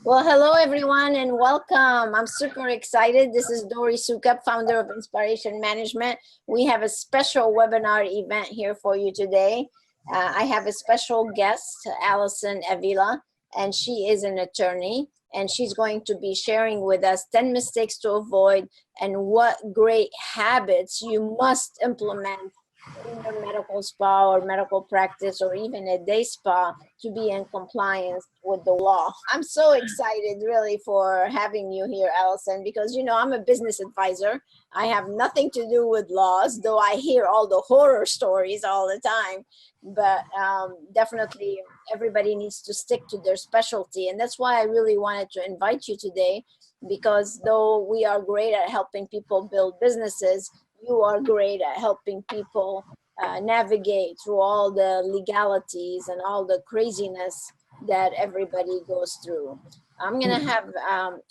Well, hello everyone and welcome. I'm super excited. This is Dori Sukup, founder of Inspiration Management. We have a special webinar event here for you today. I have a special guest, Allyson Avila, and she is an attorney, and she's going to be sharing with us 10 mistakes to avoid and what great habits you must implement in your medical spa or medical practice or even a day spa to be in compliance with the law. I'm so excited really for having you here, Allyson, because you know I'm a business advisor. I have nothing to do with laws, though I hear all the horror stories all the time. But definitely everybody needs to stick to their specialty. And that's why I really wanted to invite you today, because though we are great at helping people build businesses, you are great at helping people navigate through all the legalities and all the craziness that everybody goes through. I'm gonna have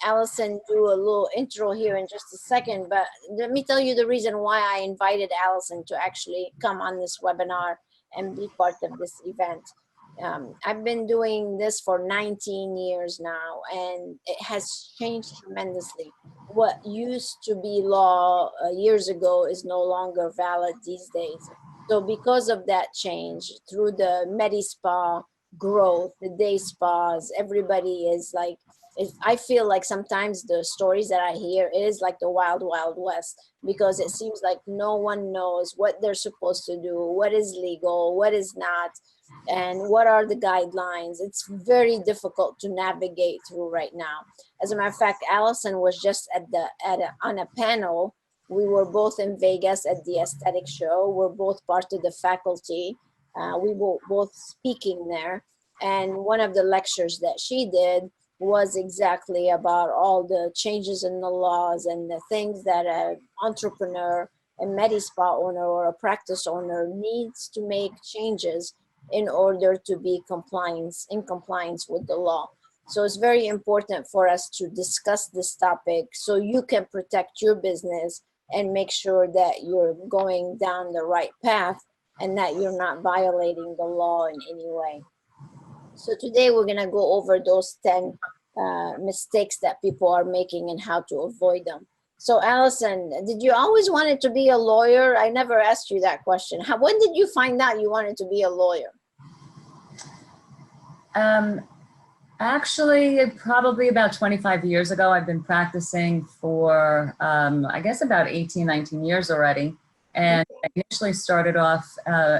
Allyson do a little intro here in just a second, but let me tell you the reason why I invited Allyson to actually come on this webinar and be part of this event. I've been doing this for 19 years now, and it has changed tremendously. What used to be law years ago is no longer valid these days. So because of that change, through the Medi spa growth, the day spas, everybody is like, I feel like sometimes the stories that I hear is like the wild, wild west, because it seems like no one knows what they're supposed to do, what is legal, what is not, and what are the guidelines. It's very difficult to navigate through right now. As a matter of fact, Allyson was just on a panel. We were both in Vegas at the aesthetic show. We're both part of the faculty. We were both speaking there. And one of the lectures that she did was exactly about all the changes in the laws and the things that an entrepreneur, a Medi spa owner, or a practice owner needs to make changes in order to be in compliance with the law. So it's very important for us to discuss this topic so you can protect your business and make sure that you're going down the right path and that you're not violating the law in any way. So today we're gonna go over those 10 mistakes that people are making and how to avoid them. So Allyson, did you always wanted to be a lawyer? I never asked you that question. When did you find out you wanted to be a lawyer? Actually, probably about 25 years ago. I've been practicing for, I guess about 18, 19 years already. And I initially started off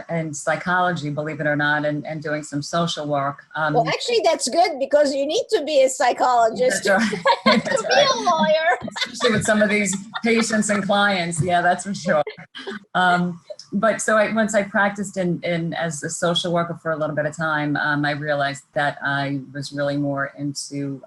in psychology, believe it or not, and doing some social work. Well, actually, that's good, because you need to be a psychologist to be a lawyer. Especially with some of these patients and clients. Yeah, that's for sure. But so once I practiced as a social worker for a little bit of time, I realized that I was really more into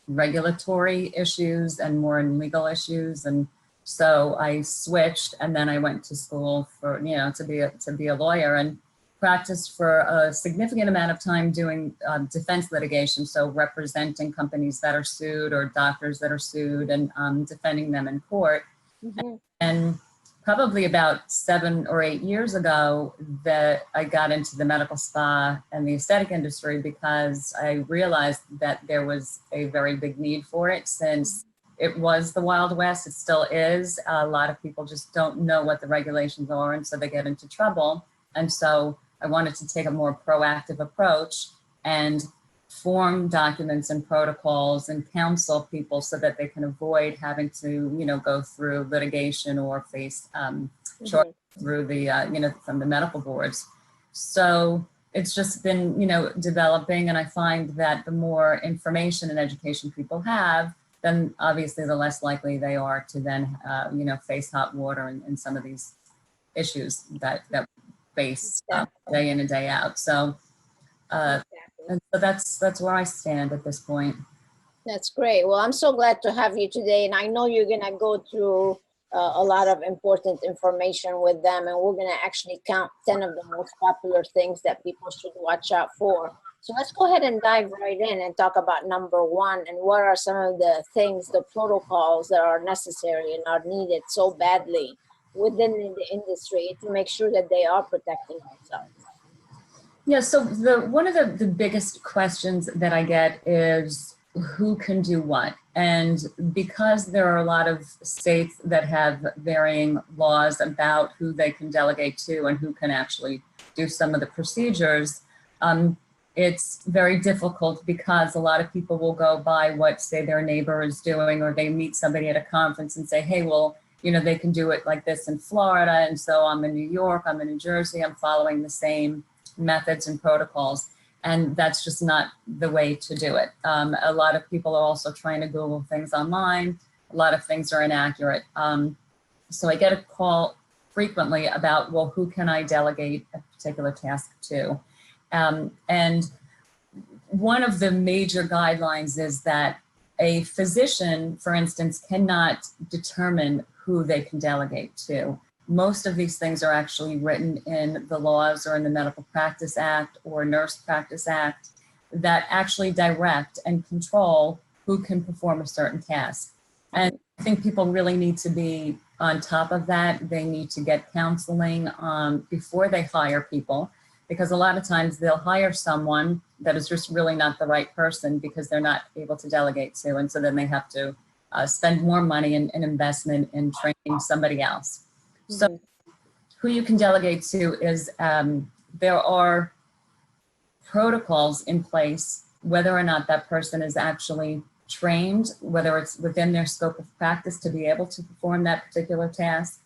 regulatory issues and more in legal issues. And so I switched, and then I went to school for, to be a lawyer, and practiced for a significant amount of time doing defense litigation. So representing companies that are sued or doctors that are sued and defending them in court. Mm-hmm. And probably about 7 or 8 years ago that I got into the medical spa and the aesthetic industry, because I realized that there was a very big need for it, since it was the Wild West. It still is. A lot of people just don't know what the regulations are, and so they get into trouble. And so I wanted to take a more proactive approach and form documents and protocols and counsel people so that they can avoid having to, go through litigation or face charges through the, from the medical boards. So it's just been, developing, and I find that the more information and education people have, then obviously the less likely they are to then, face hot water in some of these issues that face day in and day out. So, and so that's where I stand at this point. That's great. Well, I'm so glad to have you today, and I know you're gonna go through a lot of important information with them, and we're gonna actually count 10 of the most popular things that people should watch out for. So let's go ahead and dive right in and talk about number 1, and what are some of the things, the protocols that are necessary and are needed so badly within the industry to make sure that they are protecting themselves. Yeah, so one of the biggest questions that I get is who can do what? And because there are a lot of states that have varying laws about who they can delegate to and who can actually do some of the procedures, it's very difficult because a lot of people will go by what, say, their neighbor is doing, or they meet somebody at a conference and say, hey, well, you know, they can do it like this in Florida, and so I'm in New York, I'm in New Jersey, I'm following the same methods and protocols, and that's just not the way to do it. A lot of people are also trying to Google things online. A lot of things are inaccurate. So I get a call frequently about, well, who can I delegate a particular task to? And one of the major guidelines is that a physician, for instance, cannot determine who they can delegate to. Most of these things are actually written in the laws or in the Medical Practice Act or Nurse Practice Act that actually direct and control who can perform a certain task. And I think people really need to be on top of that. They need to get counseling before they hire people, because a lot of times they'll hire someone that is just really not the right person because they're not able to delegate to. And so then they have to spend more money and investment in training somebody else. So who you can delegate to is, there are protocols in place, whether or not that person is actually trained, whether it's within their scope of practice to be able to perform that particular task,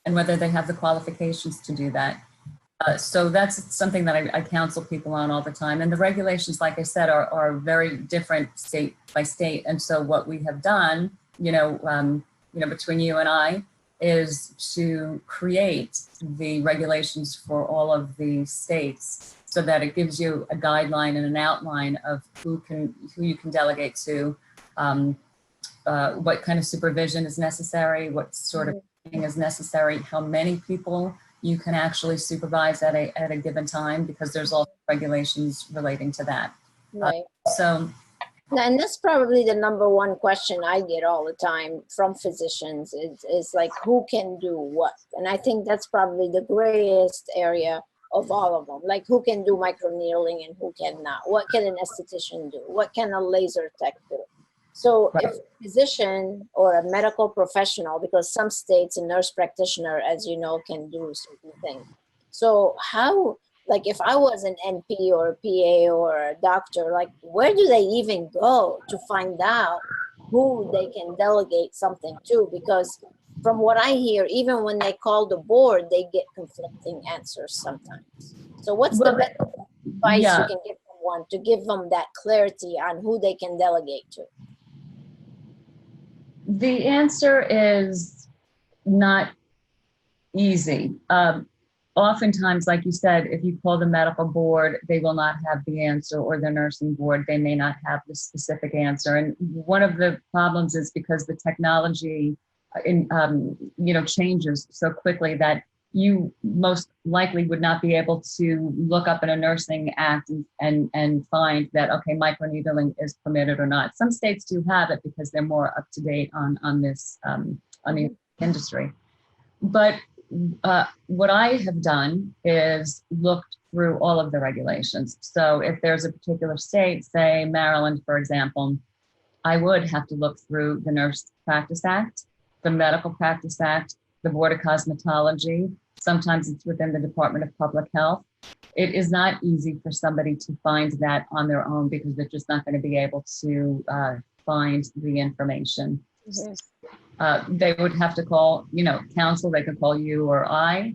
and whether they have the qualifications to do that. So that's something that I counsel people on all the time. And the regulations, like I said, are very different state by state. And so what we have done, between you and I, is to create the regulations for all of the states so that it gives you a guideline and an outline of who you can delegate to, what kind of supervision is necessary, what sort of training is necessary, how many people you can actually supervise at a given time, because there's also regulations relating to that. Right. And that's probably the number one question I get all the time from physicians is like, who can do what? And I think that's probably the greatest area of all of them. Like, who can do microneedling and who cannot? What can an esthetician do? What can a laser tech do? So if a physician or a medical professional, because some states a nurse practitioner, as you know, can do certain things. So how, like if I was an NP or a PA or a doctor, like where do they even go to find out who they can delegate something to? Because from what I hear, even when they call the board, they get conflicting answers sometimes. So what's the best advice you can give someone to give them that clarity on who they can delegate to? The answer is not easy. Oftentimes, like you said, if you call the medical board, they will not have the answer, or the nursing board, they may not have the specific answer. And one of the problems is because the technology changes so quickly that you most likely would not be able to look up in a nursing act and find that, okay, microneedling is permitted or not. Some states do have it because they're more up to date on this, on the industry. But what I have done is looked through all of the regulations. So if there's a particular state, say Maryland, for example, I would have to look through the Nurse Practice Act, the Medical Practice Act, the Board of Cosmetology. Sometimes it's within the Department of Public Health. It is not easy for somebody to find that on their own because they're just not going to be able to find the information. They would have to call, counsel. They could call you or I.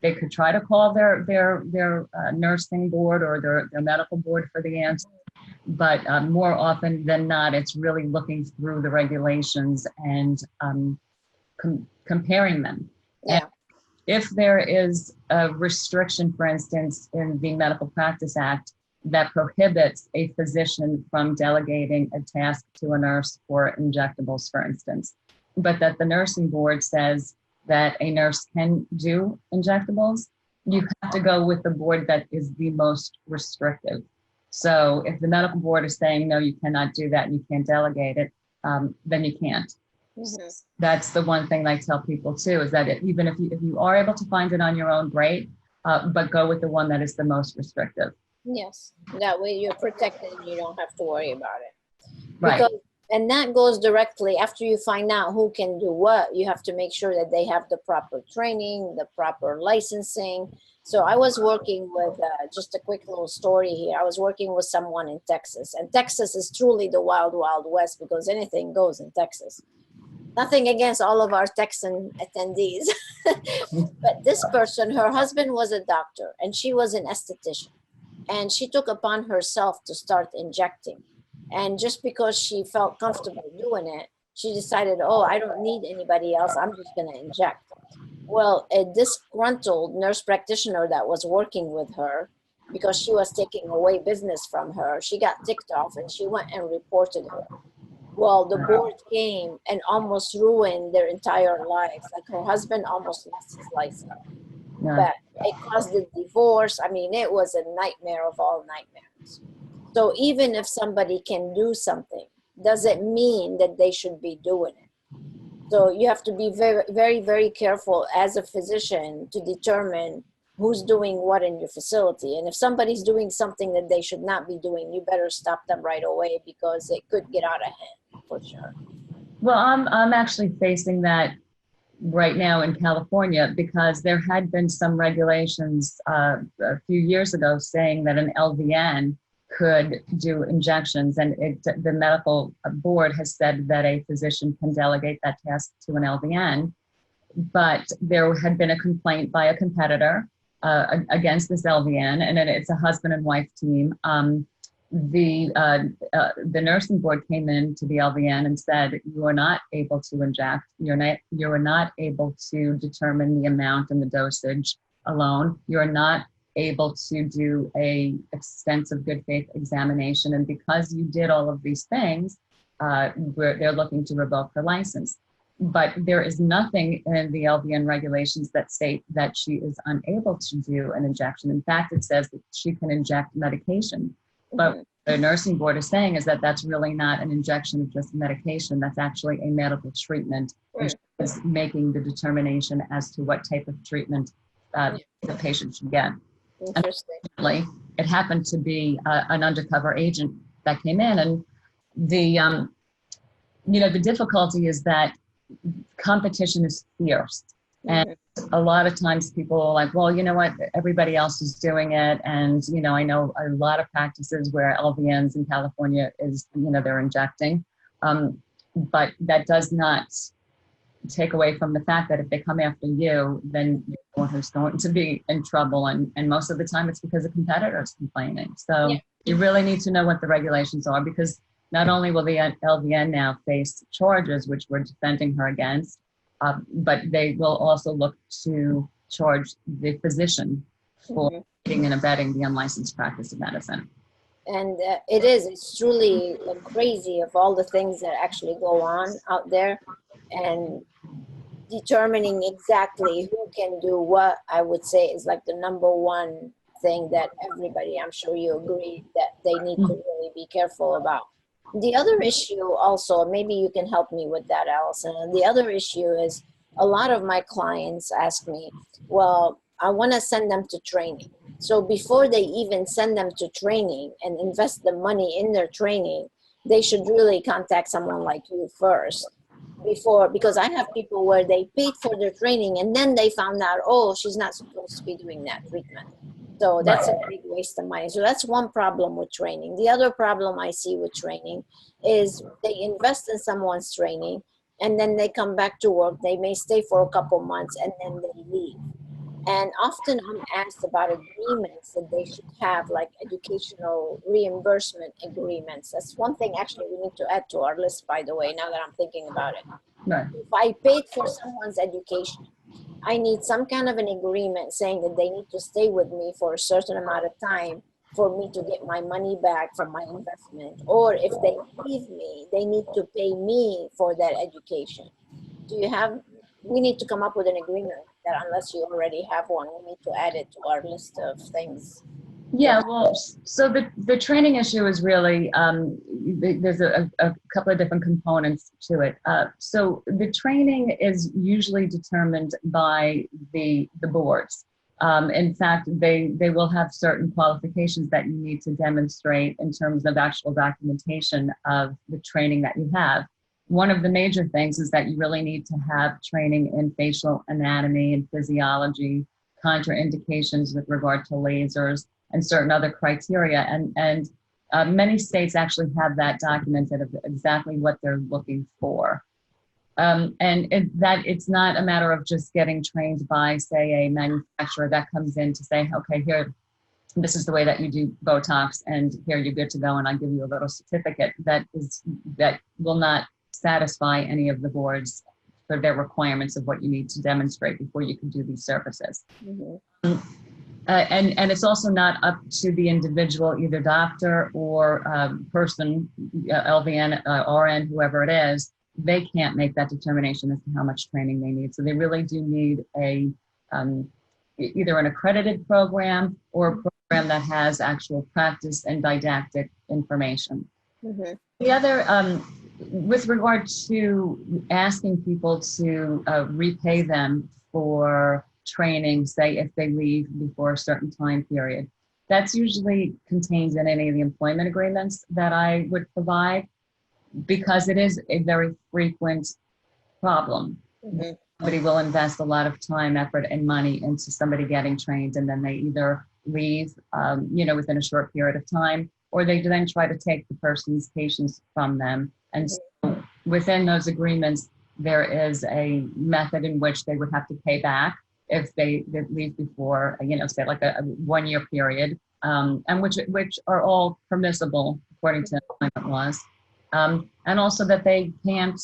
They could try to call their nursing board or their medical board for the answer. But more often than not, it's really looking through the regulations and comparing them. Yeah. And if there is a restriction, for instance, in the Medical Practice Act that prohibits a physician from delegating a task to a nurse for injectables, for instance, but that the nursing board says that a nurse can do injectables, you have to go with the board that is the most restrictive. So if the medical board is saying, no, you cannot do that and you can't delegate it, then you can't. That's the one thing I tell people too, is that even if you are able to find it on your own, great. but go with the one that is the most restrictive. Yes, that way you're protected and you don't have to worry about it. Right. Because, and that goes directly after you find out who can do what, you have to make sure that they have the proper training, the proper licensing. So I was working with, just a quick little story here. I was working with someone in Texas, and Texas is truly the wild, wild west because anything goes in Texas. Nothing against all of our Texan attendees. But this person, her husband was a doctor and she was an esthetician. And she took upon herself to start injecting. And just because she felt comfortable doing it, she decided, oh, I don't need anybody else. I'm just going to inject. Well, a disgruntled nurse practitioner that was working with her, because she was taking away business from her, she got ticked off and she went and reported her. Well, the board came and almost ruined their entire lives. Like her husband almost lost his license. Yeah. But it caused a divorce. I mean, it was a nightmare of all nightmares. So even if somebody can do something, doesn't mean that they should be doing it. So you have to be very, very, very careful as a physician to determine who's doing what in your facility. And if somebody's doing something that they should not be doing, you better stop them right away because it could get out of hand for sure. Well, I'm actually facing that right now in California because there had been some regulations a few years ago saying that an LVN could do injections, and the medical board has said that a physician can delegate that task to an LVN. But there had been a complaint by a competitor against this LVN, and it's a husband and wife team. The nursing board came in to the LVN and said, you are not able to inject. You are not able to determine the amount and the dosage alone. You are not able to do a extensive good faith examination. And because you did all of these things, they're looking to revoke her license. But there is nothing in the LVN regulations that state that she is unable to do an injection. In fact, it says that she can inject medication. But the nursing board is saying is that that's really not an injection of just medication. That's actually a medical treatment. And she is making the determination as to what type of treatment the patient should get. Interesting. It happened to be an undercover agent that came in, and the the difficulty is that competition is fierce. And a lot of times people are like, well, you know what, everybody else is doing it. And, I know a lot of practices where LVNs in California is, they're injecting. But that does not take away from the fact that if they come after you, then you're the one who's going to be in trouble. And most of the time it's because a competitor is complaining. So you really need to know what the regulations are, because not only will the LVN now face charges, which we're defending her against, but they will also look to charge the physician for aiding and abetting the unlicensed practice of medicine. And it's truly like crazy of all the things that actually go on out there, and determining exactly who can do what, I would say, is like the number one thing that everybody, I'm sure you agree, that they need to really be careful about. The other issue also, maybe you can help me with that, Allyson. The other issue is a lot of my clients ask me, well, I want to send them to training. So before they even send them to training and invest the money in their training, they should really contact someone like you first. Because I have people where they paid for their training and then they found out, oh, she's not supposed to be doing that treatment. So that's a big waste of money. So that's one problem with training. The other problem I see with training is they invest in someone's training and then they come back to work. They may stay for a couple months and then they leave. And often I'm asked about agreements that they should have, like educational reimbursement agreements. That's one thing actually we need to add to our list, by the way, now that I'm thinking about it. Right. If I paid for someone's education, I need some kind of an agreement saying that they need to stay with me for a certain amount of time for me to get my money back from my investment. Or if they leave me, they need to pay me for that education. We need to come up with an agreement that, unless you already have one, we need to add it to our list of things. Yeah, well, so the training issue is really, there's a couple of different components to it. So the training is usually determined by the boards. In fact, they will have certain qualifications that you need to demonstrate in terms of actual documentation of the training that you have. One of the major things is that you really need to have training in facial anatomy and physiology, contraindications with regard to lasers, and certain other criteria. And many states actually have that documented of exactly what they're looking for. It's not a matter of just getting trained by, say, a manufacturer that comes in to say, okay, here, this is the way that you do Botox, and here you're good to go, and I'll give you a little certificate. That will not satisfy any of the boards for their requirements of what you need to demonstrate before you can do these services. Mm-hmm. And it's also not up to the individual, either doctor or person, LVN, RN, whoever it is. They can't make that determination as to how much training they need. So they really do need either an accredited program or a program that has actual practice and didactic information. Mm-hmm. The other, with regard to asking people to repay them for training, say if they leave before a certain time period, that's usually contained in any of the employment agreements that I would provide, because it is a very frequent problem. Mm-hmm. Somebody will invest a lot of time, effort, and money into somebody getting trained, and then they either leave, within a short period of time, or they then try to take the person's patients from them. And so within those agreements, there is a method in which they would have to pay back if they leave before, say like a 1 year period, and which are all permissible according to employment laws. And also that they can't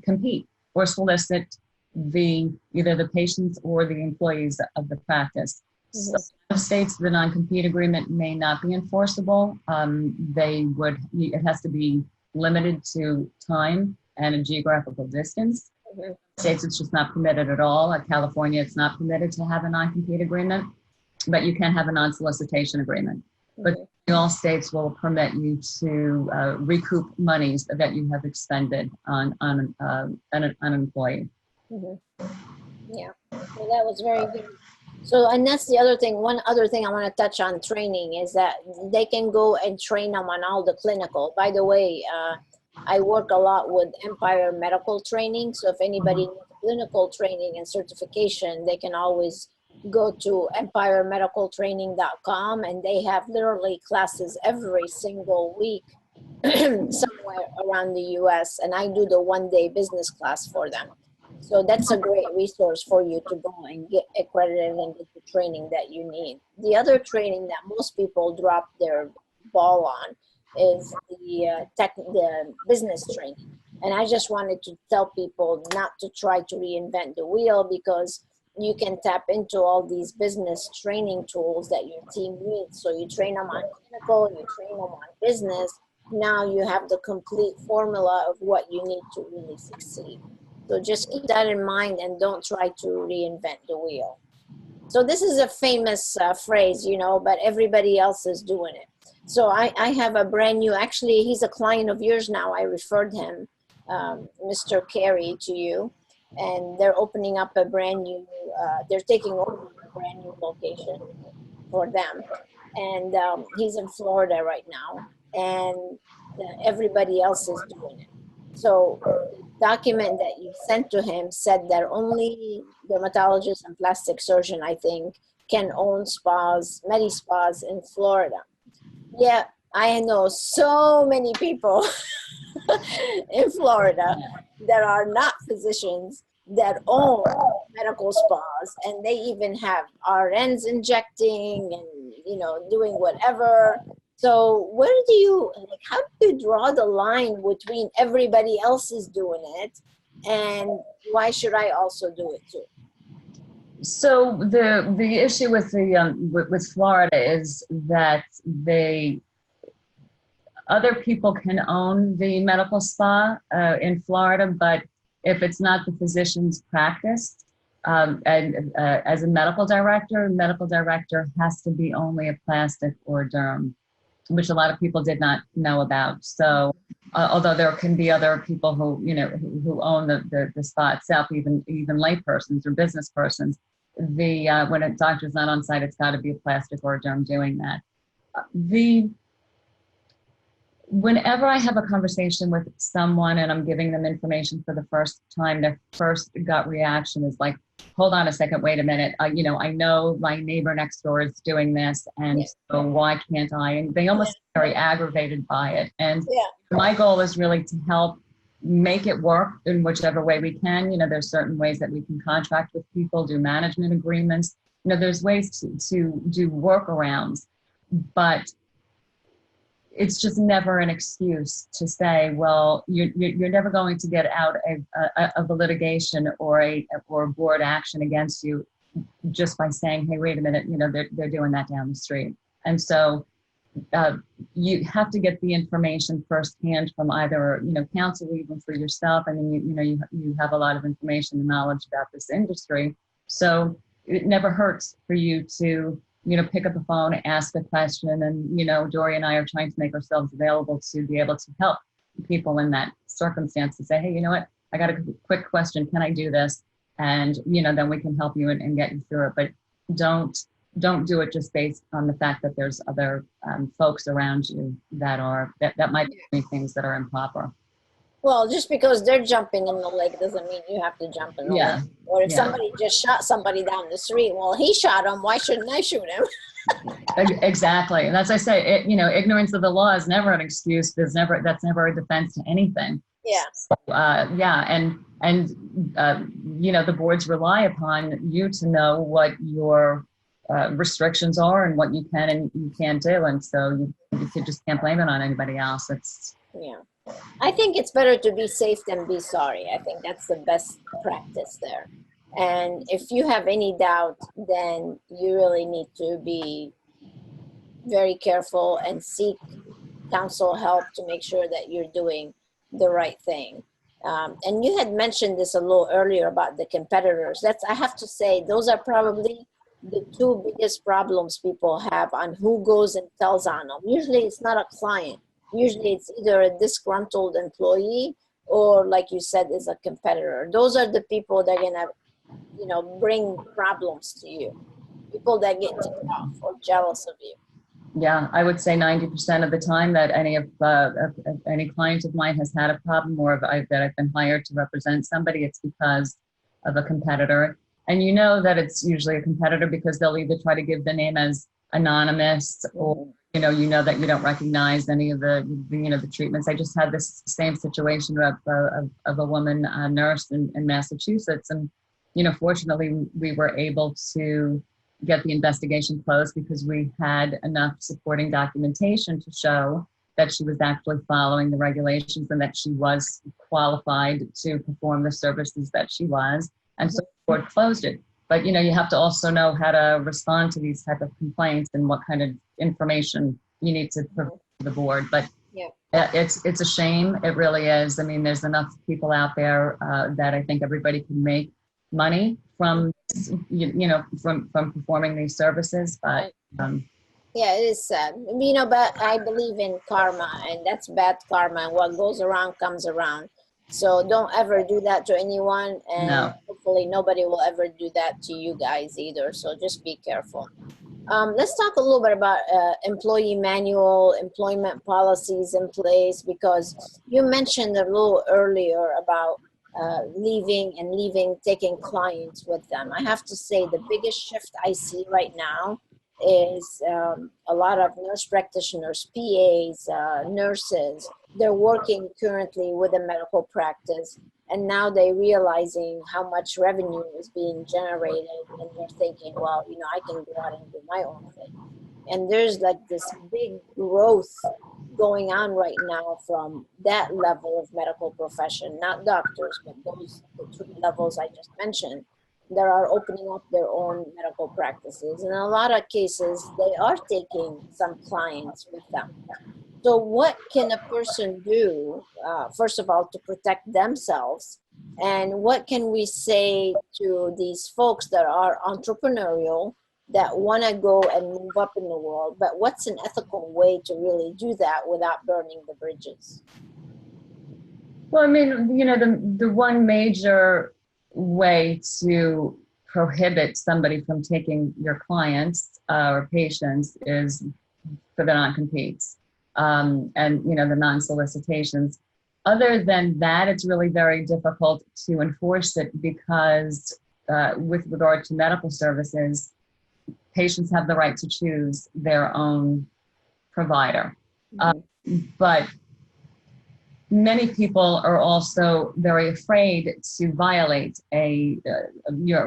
compete or solicit either the patients or the employees of the practice. Mm-hmm. Some states, the non-compete agreement may not be enforceable. It has to be limited to time and a geographical distance. Mm-hmm. States, it's just not permitted at all. At California, it's not permitted to have a non-compete agreement, but you can have a non-solicitation agreement. Mm-hmm. But all states will permit you to recoup monies that you have expended on an employee. Mm-hmm. Yeah, well, that was very good. So, and that's the other thing. One other thing I want to touch on training is that they can go and train them on all the clinical. By the way, I work a lot with Empire Medical Training. So if anybody needs clinical training and certification, they can always go to empiremedicaltraining.com, and they have literally classes every single week somewhere around the US, and I do the 1-day business class for them. So that's a great resource for you to go and get accredited and get the training that you need. The other training that most people drop their ball on is the business training. And I just wanted to tell people not to try to reinvent the wheel, because you can tap into all these business training tools that your team needs. So you train them on clinical, you train them on business. Now you have the complete formula of what you need to really succeed. So just keep that in mind and don't try to reinvent the wheel. So this is a famous phrase, but everybody else is doing it. So I have a brand new, actually, he's a client of yours now. I referred him, Mr. Carey, to you. And they're opening up a brand new, they're taking over a brand new location for them. And he's in Florida right now. And everybody else is doing it. So the document that you sent to him said that only dermatologists and plastic surgeon, I think, can own spas, Medi spas in Florida. Yeah, I know so many people in Florida that are not physicians that own medical spas, and they even have RNs injecting and, doing whatever. So how do you draw the line between everybody else is doing it and why should I also do it too? So the issue with with Florida is that other people can own the medical spa in Florida, but if it's not the physician's practice, as a medical director has to be only a plastic or derm, which a lot of people did not know about. So although there can be other people who own the spa itself, even lay persons or business persons, when a doctor's not on site, it's got to be a plastic or a derm doing that. Whenever I have a conversation with someone and I'm giving them information for the first time, their first gut reaction is like, hold on a second, wait a minute. I know my neighbor next door is doing this, and so why can't I? And they almost get very aggravated by it. And my goal is really to help make it work in whichever way we can. There's certain ways that we can contract with people, do management agreements. There's ways to do workarounds, but it's just never an excuse to say, well, you're never going to get out of a litigation or a board action against you just by saying, hey, wait a minute, they're doing that down the street. And so you have to get the information firsthand from either, counsel, even for yourself. I mean, you have a lot of information and knowledge about this industry. So it never hurts for you to pick up the phone, ask a question. And, Dory and I are trying to make ourselves available to be able to help people in that circumstance to say, hey, you know what, I got a quick question. Can I do this? And, then we can help you and get you through it. But don't do it just based on the fact that there's other folks around you that might be doing things that are improper. Well, just because they're jumping in the lake doesn't mean you have to jump in the lake. Or if somebody just shot somebody down the street, well, he shot him, why shouldn't I shoot him? Exactly. And as I say, ignorance of the law is never an excuse. That's never a defense to anything. Yeah. So, the boards rely upon you to know what your restrictions are and what you can and you can't do. And so you just can't blame it on anybody else. I think it's better to be safe than be sorry. I think that's the best practice there. And if you have any doubt, then you really need to be very careful and seek counsel help to make sure that you're doing the right thing. And you had mentioned this a little earlier about the competitors. I have to say, those are probably the two biggest problems people have on who goes and tells on them. Usually it's not a client. Usually it's either a disgruntled employee or, like you said, is a competitor. Those are the people that are gonna, bring problems to you. People that get ticked off or jealous of you. Yeah, I would say 90% of the time that any client of mine has had a problem or that I've been hired to represent somebody, it's because of a competitor. And that it's usually a competitor because they'll either try to give the name as anonymous or that you don't recognize any of the treatments. I just had this same situation of a woman, a nurse in Massachusetts, and fortunately we were able to get the investigation closed because we had enough supporting documentation to show that she was actually following the regulations and that she was qualified to perform the services that she was, and so the board closed it. But you have to also know how to respond to these type of complaints and what kind of information you need to provide to the board. But it's a shame. It really is. I mean, there's enough people out there that I think everybody can make money from from performing these services. But it is sad. But I believe in karma, and that's bad karma. And what goes around comes around. So don't ever do that to anyone, and hopefully nobody will ever do that to you guys either. So just be careful. Let's talk a little bit about employee manual, employment policies in place, because you mentioned a little earlier about taking clients with them. I have to say the biggest shift I see right now is a lot of nurse practitioners, PAs, nurses. They're working currently with a medical practice, and now they're realizing how much revenue is being generated, and they're thinking, well, I can go out and do my own thing. And there's like this big growth going on right now from that level of medical profession, not doctors, but the three levels I just mentioned, that are opening up their own medical practices. And in a lot of cases, they are taking some clients with them. So what can a person do, first of all, to protect themselves? And what can we say to these folks that are entrepreneurial, that want to go and move up in the world, but what's an ethical way to really do that without burning the bridges? Well, I mean, the one major way to prohibit somebody from taking your clients or patients is for the non-competes and, the non-solicitations. Other than that, it's really very difficult to enforce it because with regard to medical services, patients have the right to choose their own provider. But many people are also very afraid to violate a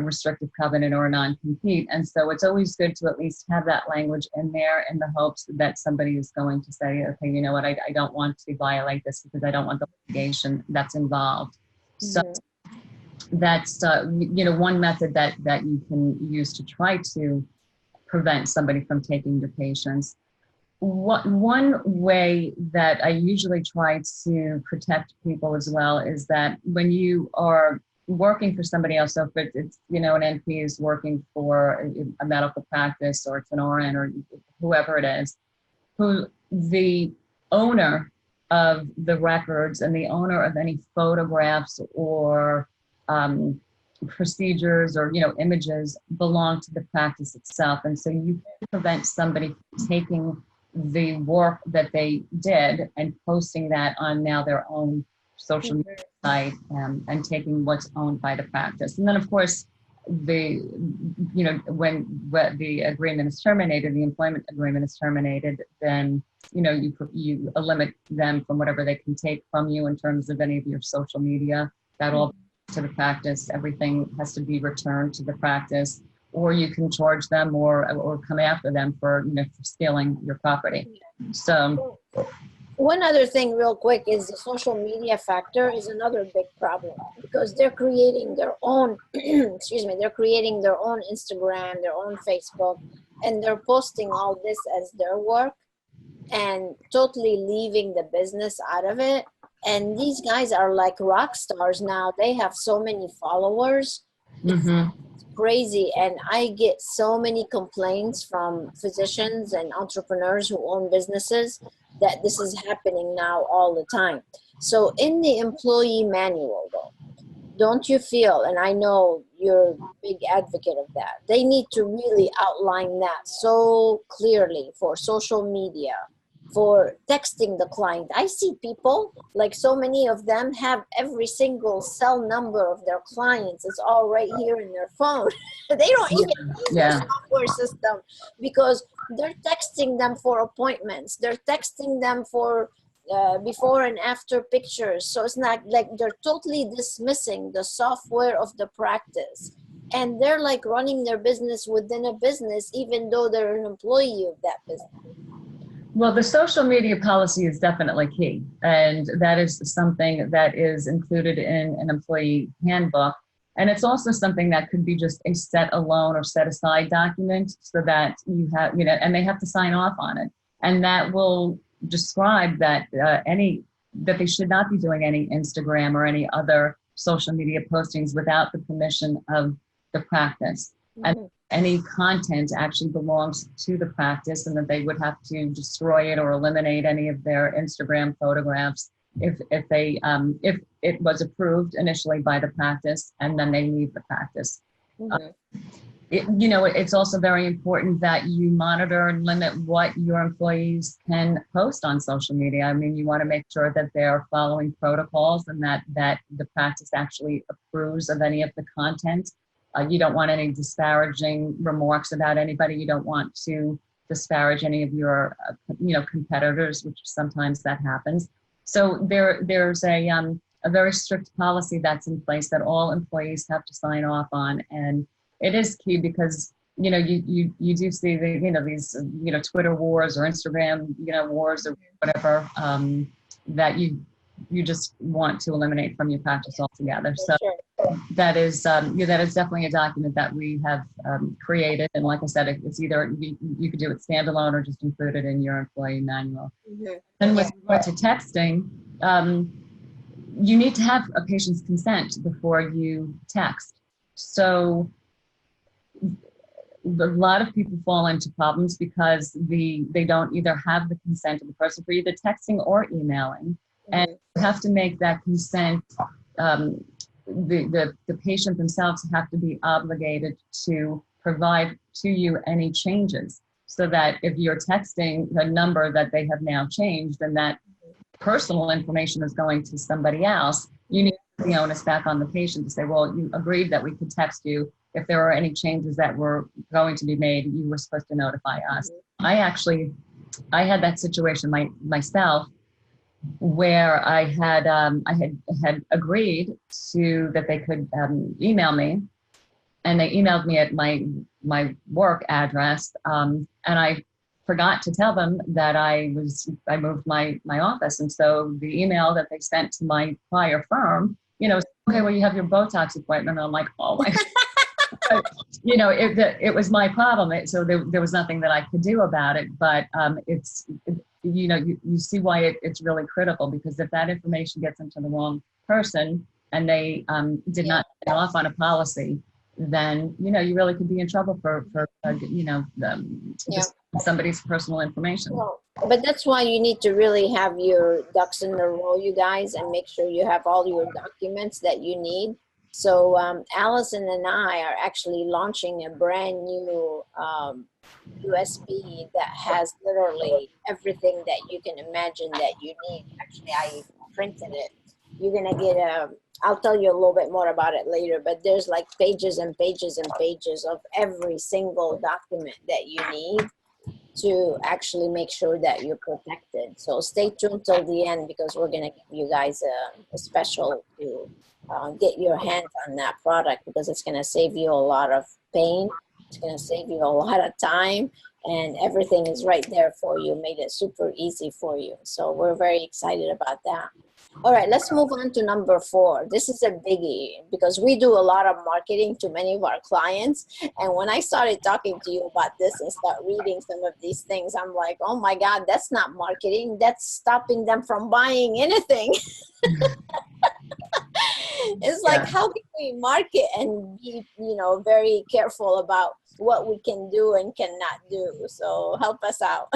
restrictive covenant or a non-compete. And so it's always good to at least have that language in there in the hopes that somebody is going to say, okay, you know what, I don't want to violate this because I don't want the litigation that's involved. So that's, one method that you can use to try to prevent somebody from taking your patients. One way that I usually try to protect people as well is that when you are working for somebody else, so if it's an NP is working for a medical practice, or it's an RN or whoever it is, who the owner of the records and the owner of any photographs or procedures or images belong to the practice itself, and so you can prevent somebody from taking the work that they did and posting that on now their own social media site and taking what's owned by the practice. And then of course, when the agreement is terminated, the employment agreement is terminated, then you limit them from whatever they can take from you in terms of any of your social media. That all to the practice, everything has to be returned to the practice, or you can charge them or come after them for stealing your property. So one other thing real quick is the social media factor is another big problem, because they're creating their own they're creating their own Instagram, their own Facebook, and they're posting all this as their work and totally leaving the business out of it. And these guys are like rock stars now. They have so many followers. It's crazy. And I get so many complaints from physicians and entrepreneurs who own businesses that this is happening now all the time. So in the employee manual though, don't you feel, and I know you're a big advocate of that, they need to really outline that so clearly for social media, for texting the client. I see people, like so many of them have every single cell number of their clients. It's all right here in their phone. They don't even use their software system because they're texting them for appointments. They're texting them for before and after pictures. So it's not like they're totally dismissing the software of the practice. And they're like running their business within a business, even though they're an employee of that business. Well, the social media policy is definitely key, and that is something that is included in an employee handbook. And it's also something that could be just a set alone or set aside document, so that you have, and they have to sign off on it. And that will describe that that they should not be doing any Instagram or any other social media postings without the permission of the practice. And any content actually belongs to the practice, and that they would have to destroy it or eliminate any of their Instagram photographs if it was approved initially by the practice, and then they leave the practice. It's also very important that you monitor and limit what your employees can post on social media. I mean, you want to make sure that they're following protocols and that the practice actually approves of any of the content. You don't want any disparaging remarks about anybody. You don't want to disparage any of your, competitors, which sometimes that happens. So there's a very strict policy that's in place that all employees have to sign off on, and it is key because you do see these Twitter wars or Instagram wars or whatever that you just want to eliminate from your practice altogether. So that is definitely a document that we have created. And like I said, it's either you could do it standalone or just include it in your employee manual. And with regard to texting, you need to have a patient's consent before you text. So a lot of people fall into problems because they don't either have the consent of the person for either texting or emailing. And you have to make that consent the patient themselves have to be obligated to provide to you any changes, so that if you're texting the number that they have now changed and that personal information is going to somebody else, you need the onus back on the patient to say, well, you agreed that we could text you. If there were any changes that were going to be made, you were supposed to notify us. I had that situation myself, where I had agreed to that they could email me, and they emailed me at my work address, and I forgot to tell them that I moved my office, and so the email that they sent to my prior firm, okay, well, you have your Botox appointment. And I'm like, oh my God. But, it was my problem. So there was nothing that I could do about it. But you see why it's really critical, because if that information gets into the wrong person and they did not sign off on a policy, then, you really could be in trouble for just somebody's personal information. Well, but that's why you need to really have your ducks in a row, you guys, and make sure you have all your documents that you need. So Allyson and I are actually launching a brand new USB that has literally everything that you can imagine that you need. Actually, I printed it. You're gonna get I'll tell you a little bit more about it later, but there's like pages and pages and pages of every single document that you need to actually make sure that you're protected. So stay tuned till the end, because we're gonna give you guys a special to get your hands on that product, because it's gonna save you a lot of pain. It's gonna save you a lot of time, and everything is right there for you. Made it super easy for you. So we're very excited about that. All right, let's move on to number 4. This is a biggie, because we do a lot of marketing to many of our clients. And when I started talking to you about this and start reading some of these things, I'm like, oh my God, that's not marketing. That's stopping them from buying anything. It's like, how can we market and be, very careful about what we can do and cannot do? So help us out.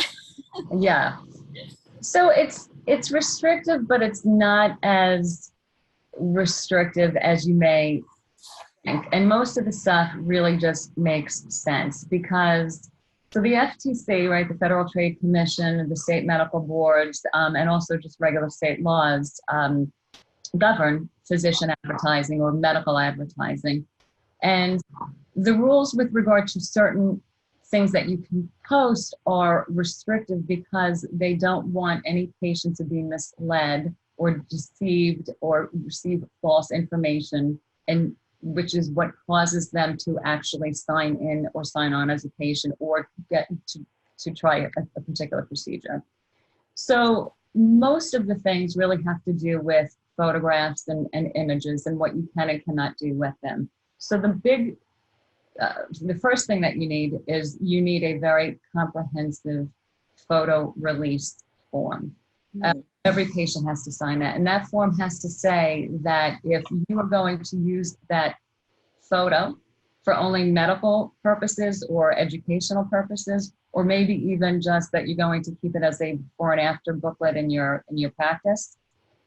Yeah. So it's restrictive, but it's not as restrictive as you may think. And most of the stuff really just makes sense, because so the FTC, right, the Federal Trade Commission, the state medical boards, and also just regular state laws govern physician advertising or medical advertising. And the rules with regard to certain things that you can post are restrictive, because they don't want any patient to be misled or deceived or receive false information, and which is what causes them to actually sign in or sign on as a patient or get to try a particular procedure. So most of the things really have to do with photographs and images and what you can and cannot do with them. So the first thing that you need is a very comprehensive photo release form. Every patient has to sign that, and that form has to say that if you are going to use that photo for only medical purposes or educational purposes, or maybe even just that you're going to keep it as a before and after booklet in your practice,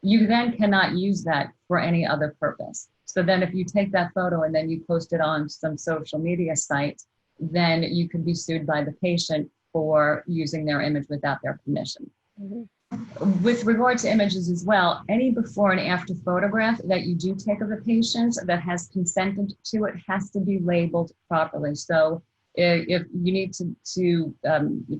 you then cannot use that for any other purpose. So then if you take that photo and then you post it on some social media site, then you could be sued by the patient for using their image without their permission. With regard to images as well, any before and after photograph that you do take of a patient that has consented to it has to be labeled properly. So if you need to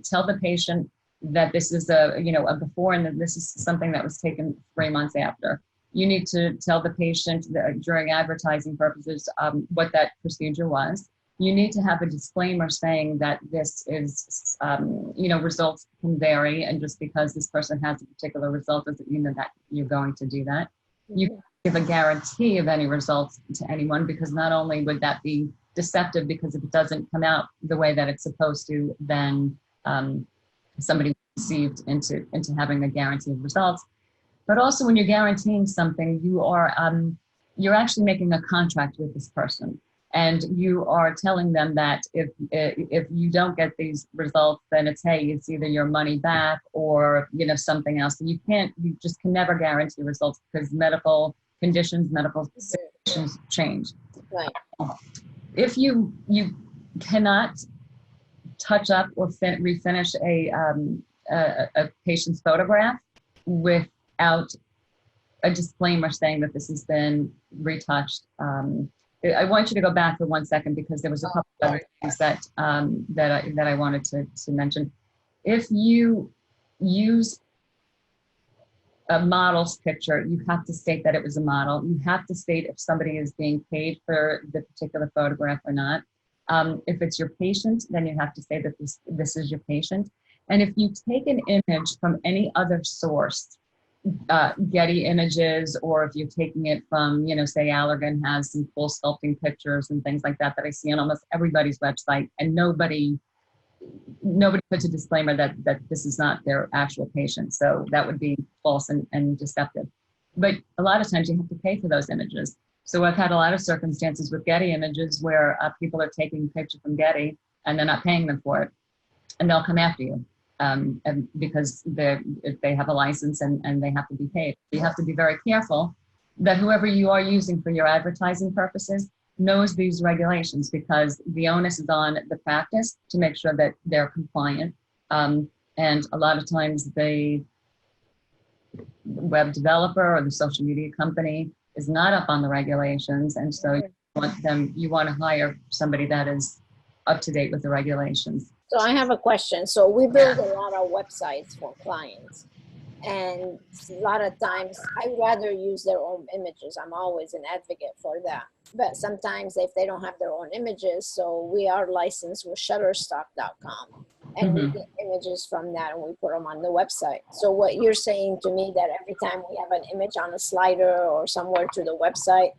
tell the patient that this is a before and that this is something that was taken 3 months after. You need to tell the patient that during advertising purposes what that procedure was. You need to have a disclaimer saying that this is, results can vary, and just because this person has a particular result doesn't mean that you're going to do that. You give a guarantee of any results to anyone, because not only would that be deceptive, because if it doesn't come out the way that it's supposed to, then somebody deceived into having a guarantee of results. But also, when you're guaranteeing something, you're actually making a contract with this person, and you are telling them that if you don't get these results, then it's either your money back or something else. And you just can never guarantee results, because medical conditions, medical situations regulations change. Right. If you cannot touch up or refinish a patient's photograph without a disclaimer saying that this has been retouched. I want you to go back for 1 second because there was a couple of other things that that I wanted to mention. If you use a model's picture, you have to state that it was a model. You have to state if somebody is being paid for the particular photograph or not. If it's your patient, then you have to say that this is your patient. And if you take an image from any other source, Getty Images, or if you're taking it from, you know, say Allergan has some cool sculpting pictures and things like that I see on almost everybody's website, and nobody puts a disclaimer that this is not their actual patient. So that would be false and deceptive. But a lot of times you have to pay for those images. So I've had a lot of circumstances with Getty Images where people are taking a picture from Getty and they're not paying them for it, and they'll come after you and because they have a license and they have to be paid. You have to be very careful that whoever you are using for your advertising purposes knows these regulations, because the onus is on the practice to make sure that they're compliant. And a lot of times the web developer or the social media company is not up on the regulations. And so you want to hire somebody that is up to date with the regulations. So I have a question. So we build a lot of websites for clients, and a lot of times I rather use their own images. I'm always an advocate for that. But sometimes if they don't have their own images, so we are licensed with Shutterstock.com, and we get images from that and we put them on the website. So what you're saying to me that every time we have an image on a slider or somewhere to the website,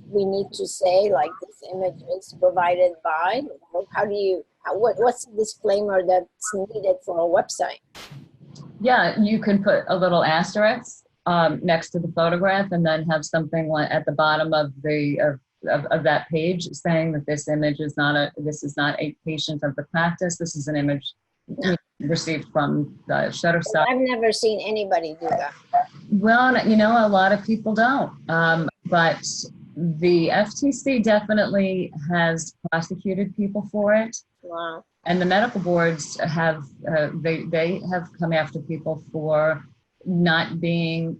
we need to say like this image is provided by, how do you, what's the disclaimer that's needed for a website? Yeah, you can put a little asterisk next to the photograph, and then have something like at the bottom of the of that page saying that this image is not a patient of the practice. This is an image received from the Shutterstock. I've never seen anybody do that. Well, you know, a lot of people don't, but the FTC definitely has prosecuted people for it. Wow. And the medical boards have, they have come after people for not being,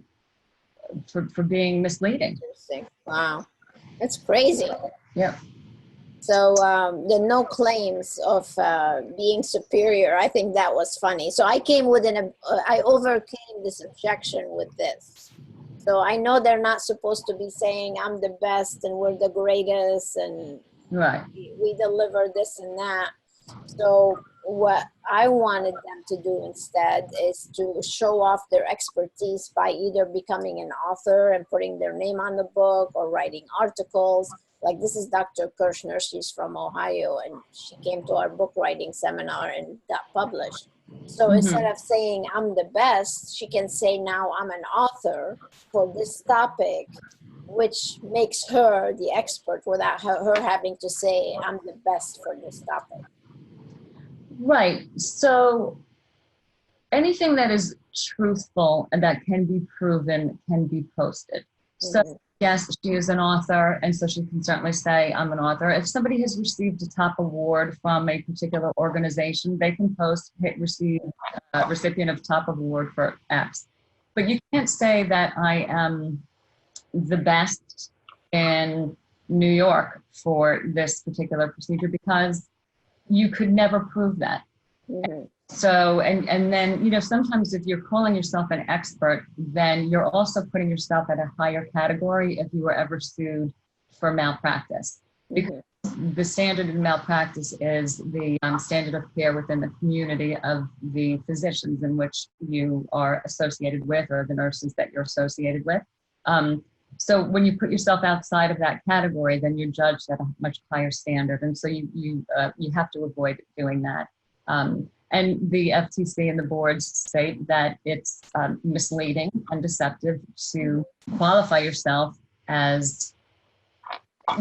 for being misleading. Interesting. Wow. That's crazy. Yep. So the no claims of being superior, I think that was funny. So I came with I overcame this objection with this. So I know they're not supposed to be saying I'm the best and we're the greatest and right. we deliver this and that. So what I wanted them to do instead is to show off their expertise by either becoming an author and putting their name on the book, or writing articles. Like this is Dr. Kirshner, she's from Ohio, and she came to our book writing seminar and got published. So instead of saying I'm the best, she can say now I'm an author for this topic, which makes her the expert without her having to say I'm the best for this topic. Right. So anything that is truthful and that can be proven can be posted. So yes, she is an author, and so she can certainly say I'm an author. If somebody has received a top award from a particular organization, they can post receive recipient of top award for X. But you can't say that I am the best in New York for this particular procedure, because you could never prove that. So, and then, you know, sometimes if you're calling yourself an expert, then you're also putting yourself at a higher category if you were ever sued for malpractice. Because the standard in malpractice is the standard of care within the community of the physicians in which you are associated with, or the nurses that you're associated with. So when you put yourself outside of that category, then you're judged at a much higher standard. And so you have to avoid doing that. And the FTC and the boards state that it's misleading and deceptive to qualify yourself as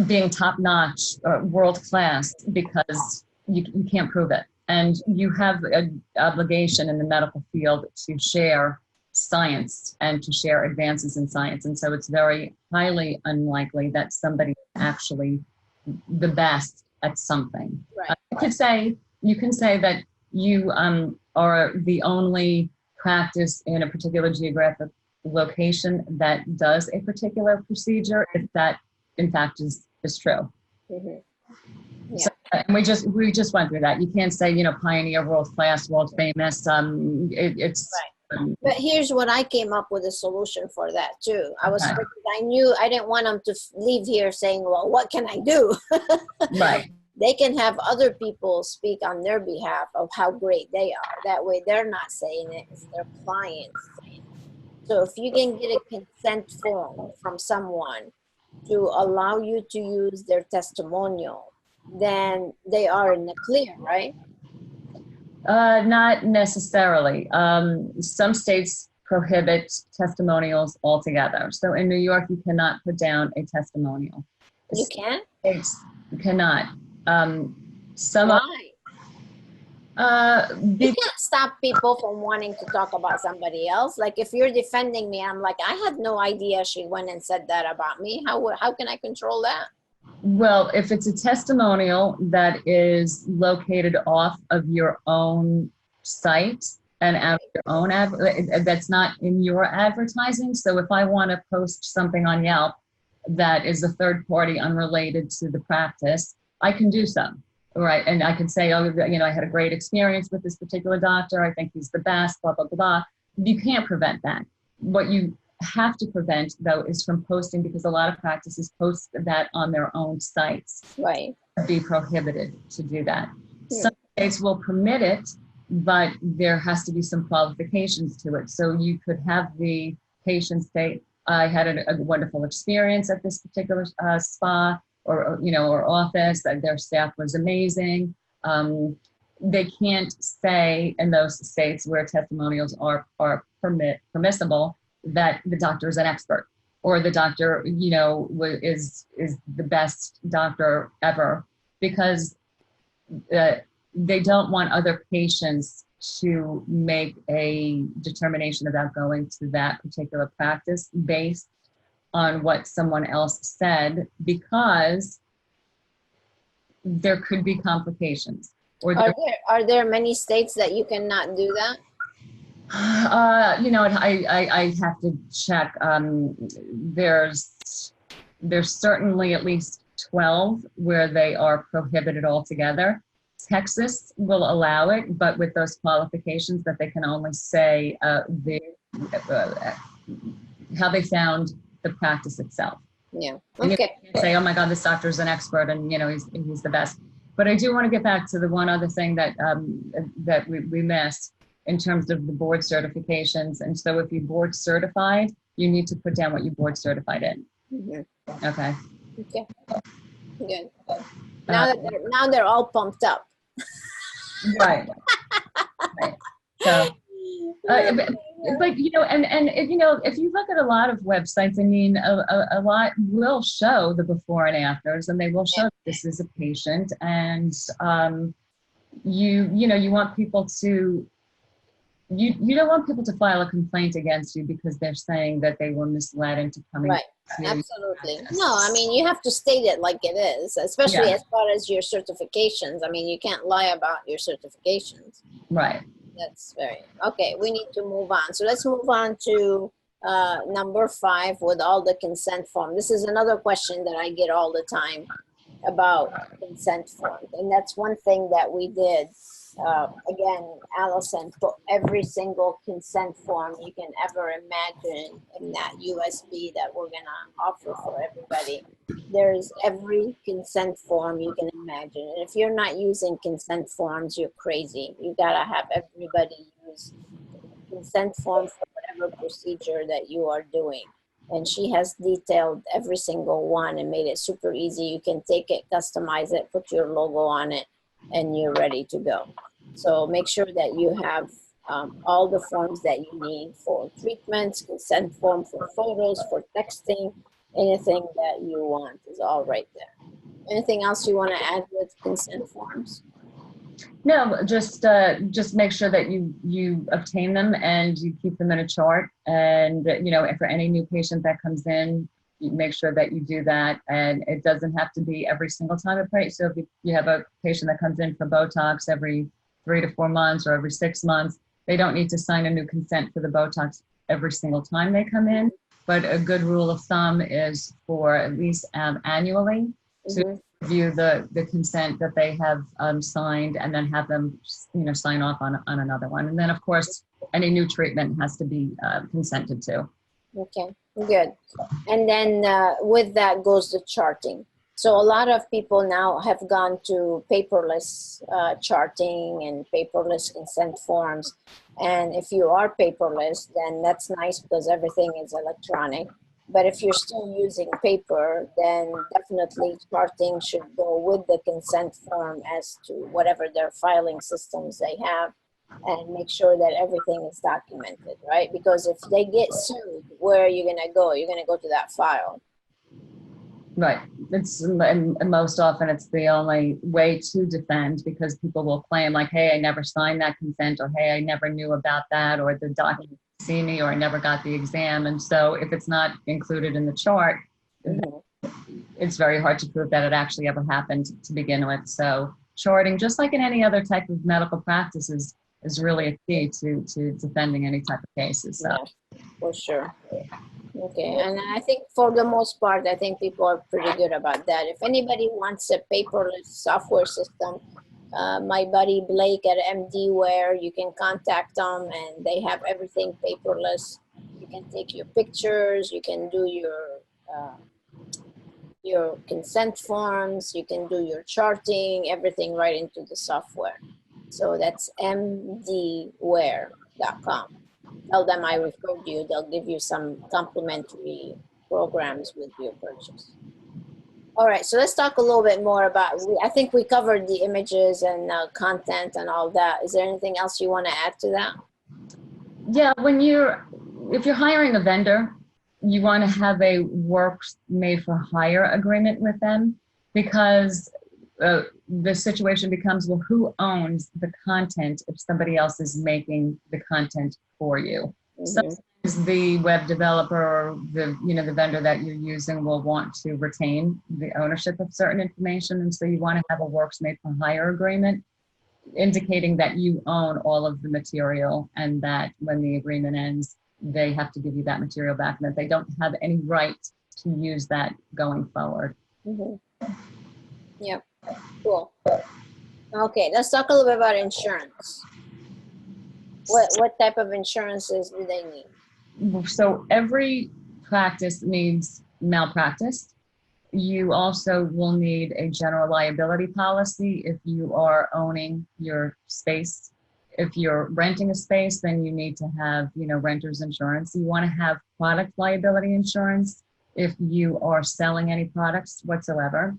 being top-notch or world-class, because you can't prove it. And you have an obligation in the medical field to share science and to share advances in science. And so it's very highly unlikely that somebody is actually the best at something. Right. You can say that you are the only practice in a particular geographic location that does a particular procedure, if that in fact is true. Mhm. Yeah. So, and we just went through that. You can't say, pioneer, world class, world famous. It's Right. But here's what I came up with a solution for that too. Okay. I knew I didn't want them to leave here saying, well, what can I do? right. They can have other people speak on their behalf of how great they are. That way they're not saying it, it's their clients saying it. So if you can get a consent form from someone to allow you to use their testimonial, then they are in the clear, right? Not necessarily. Some states prohibit testimonials altogether. So in New York, you cannot put down a testimonial. You can? States cannot. Why? You Be- can't stop people from wanting to talk about somebody else. Like if you're defending me, I'm like, I had no idea she went and said that about me. How can I control that? well, if it's a testimonial that is located off of your own site and out of your own that's not in your advertising. So if I want to post something on Yelp that is a third party unrelated to the practice, I can do so. Right. And I can say, oh, I had a great experience with this particular doctor. I think he's the best, blah, blah, blah, blah. You can't prevent that. What you have to prevent, though, is from posting, because a lot of practices post that on their own sites. Right. Be prohibited to do that. Some states will permit it, but there has to be some qualifications to it. So you could have the patient say, I had a wonderful experience at this particular spa, or office, that their staff was amazing. They can't say in those states where testimonials are permissible that the doctor is an expert, or the doctor, is the best doctor ever, because they don't want other patients to make a determination about going to that particular practice based on what someone else said, because there could be complications. Or Are there many states that you cannot do that? I have to check. There's certainly at least 12 where they are prohibited altogether. Texas will allow it, but with those qualifications that they can only say how they found the practice itself. Yeah. And you Okay. can't say, oh my God, this doctor is an expert, and he's the best. But I do want to get back to the one other thing that that we missed in terms of the board certifications. And so if you board certified, you need to put down what you board certified in. Mm-hmm. Okay. Okay. Good. Now they're all pumped up. Right. Right. So, but if you look at a lot of websites, I mean, a lot will show the before and afters, and they will show this is a patient, and you want people to. You don't want people to file a complaint against you because they're saying that they were misled into coming. Right. Absolutely. No, I mean, you have to state it like it is, especially as far as your certifications. I mean, you can't lie about your certifications. Right. That's okay. We need to move on. So let's move on to number 5 with all the consent form. This is another question that I get all the time about consent forms. And that's one thing that we did. Again, Allyson put every single consent form you can ever imagine in that USB that we're gonna offer for everybody. There's every consent form you can imagine. And if you're not using consent forms, you're crazy. You gotta have everybody use consent form for whatever procedure that you are doing. And she has detailed every single one and made it super easy. You can take it, customize it, put your logo on it, and you're ready to go. So make sure that you have all the forms that you need for treatments, consent form for photos, for texting, anything that you want is all right there. Anything else you want to add with consent forms? No, just make sure that you obtain them and you keep them in a chart. And you know, for any new patient that comes in, you make sure that you do that. And it doesn't have to be every single time a patient. So if you have a patient that comes in for Botox every 3 to 4 months or every 6 months, they don't need to sign a new consent for the Botox every single time they come in. But a good rule of thumb is for at least annually to review the consent that they have signed, and then have them, you know, sign off on another one. And then of course, any new treatment has to be consented to. Okay, good. And then with that goes the charting. So a lot of people now have gone to paperless charting and paperless consent forms. And if you are paperless, then that's nice because everything is electronic. But if you're still using paper, then definitely charting should go with the consent form as to whatever their filing systems they have, and make sure that everything is documented, right? Because if they get sued, where are you gonna go? You're gonna go to that file. Right. And most often it's the only way to defend, because people will claim like, hey, I never signed that consent, or hey, I never knew about that, or the doctor didn't see me, or I never got the exam. And so if it's not included in the chart, it's very hard to prove that it actually ever happened to begin with. So charting, just like in any other type of medical practices, is really a key to defending any type of cases. So. Yeah, for sure. Okay, and I think for the most part, I think people are pretty good about that. If anybody wants a paperless software system, my buddy Blake at MDware, you can contact them, and they have everything paperless. You can take your pictures, you can do your consent forms, you can do your charting, everything right into the software. So that's mdware.com. Tell them I referred you. They'll give you some complimentary programs with your purchase. All right, so let's talk a little bit more about, I think we covered the images and content and all that. Is there anything else you want to add to that? Yeah, if you're hiring a vendor, you want to have a works made for hire agreement with them, because the situation becomes, well, who owns the content if somebody else is making the content for you? Sometimes the web developer or the vendor that you're using will want to retain the ownership of certain information, and so you want to have a works made for hire agreement indicating that you own all of the material, and that when the agreement ends, they have to give you that material back, and that they don't have any right to use that going forward. Yep. Cool. Okay, let's talk a little bit about insurance. What type of insurances do they need? So every practice needs malpractice. You also will need a general liability policy if you are owning your space. If you're renting a space, then you need to have, renter's insurance. You want to have product liability insurance if you are selling any products whatsoever.